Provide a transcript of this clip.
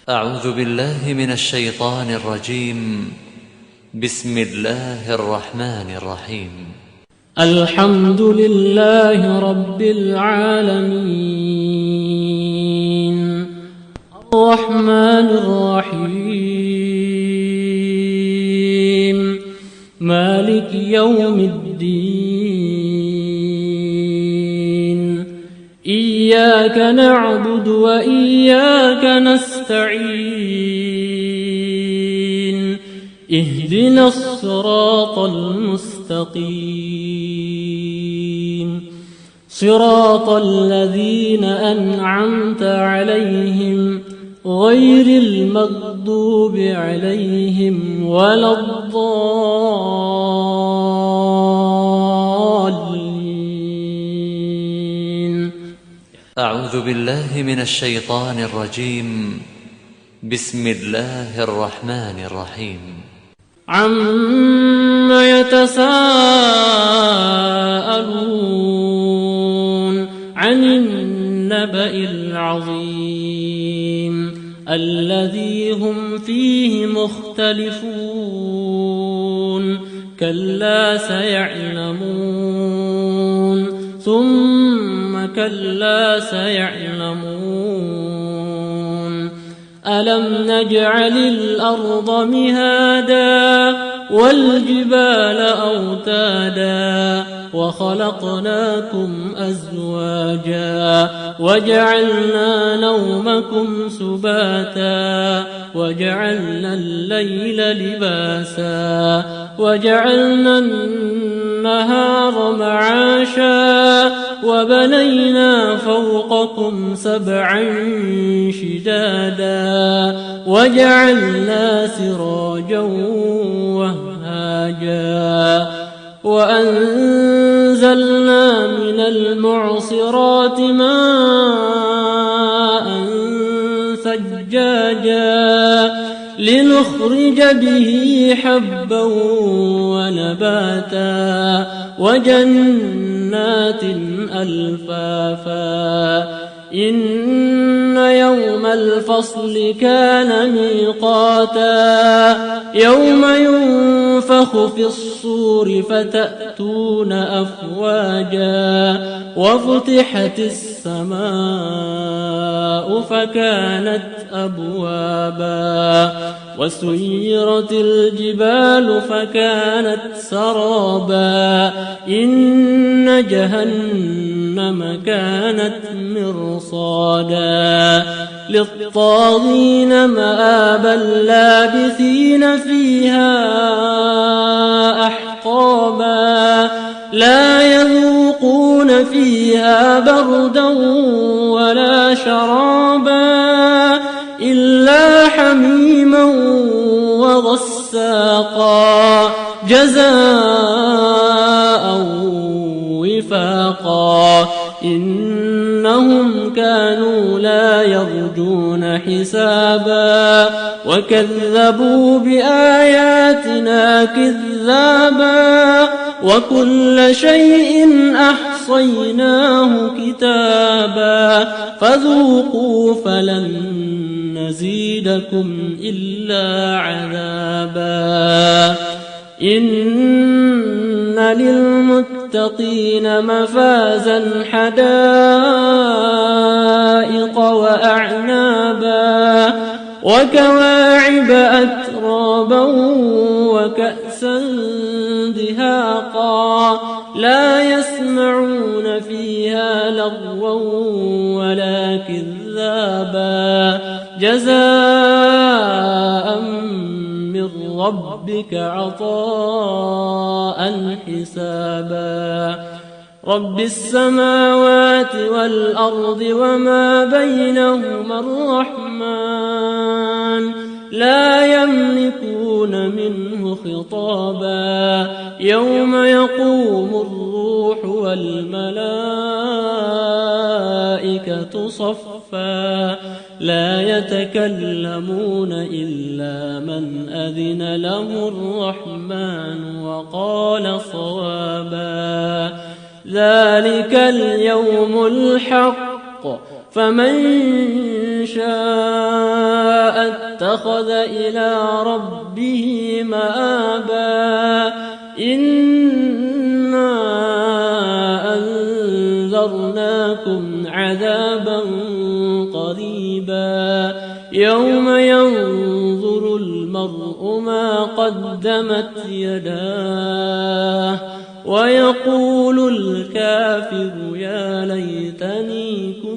أعوذ بالله من الشيطان الرجيم. بسم الله الرحمن الرحيم. الحمد لله رب العالمين الرحمن الرحيم مالك يوم الدين إياك نعبد وإياك نستعين اهدنا الصراط المستقيم صراط الذين أنعمت عليهم غير المغضوب عليهم ولا الضالين. أعوذ بالله من الشيطان الرجيم. بسم الله الرحمن الرحيم. عم يتساءلون عن النبأ العظيم الذي هم فيه مختلفون كلا سيعلمون ثم كلا سيعلمون ألم نجعل الأرض مهادا والجبال أوتادا وخلقناكم أزواجا وجعلنا نومكم سباتا وجعلنا الليل لباسا وجعلنا النهار معاشا وبنينا فوقكم سبعا شدادا وجعلنا سراجا وهاجا وأنزلنا من المعصرات ماء ثجاجا لنخرج به حبا ونباتا وجنات ألفافا إن يوم الفصل كان ميقاتا يوم ينفخ في الصور فتأتون أفواجا وفتحت السماء فكانت أبوابا وسيرت الجبال فكانت سرابا إن جهنم كانت مرصادا للطاغين مآبا لابثين فيها أحقابا لا يذوقون فيها بردا ولا شرابا إلا حميما وغساقا جزاء وفاقا إنهم كانوا لا يرجون حسابا وكذبوا بآياتنا كذابا وكل شيء أحصيناه كتابا فذوقوا فلن نزيدكم إلا عذابا إن للمتقين مفازا حدائق وأعنابا وكواعب أترابا وكأسا دهاقا لا يسمعون فيها لغوا ولا كذابا جزاء من ربك عطاء حسابا رب السماوات والأرض وما بينهما الرحمن لا يملكون منه خطابا يوم يقوم الروح والملائكة صفا لا يتكلمون إلا من أذن له الرحمن وقال صوابا ذلك اليوم الحق فمن شاء اتخذ إلى ربه مآبا إنا أنذرناكم عذابا قريبا يوم ينظر المرء ما قدمت يداه ويقول الكافر يا ليتني كنت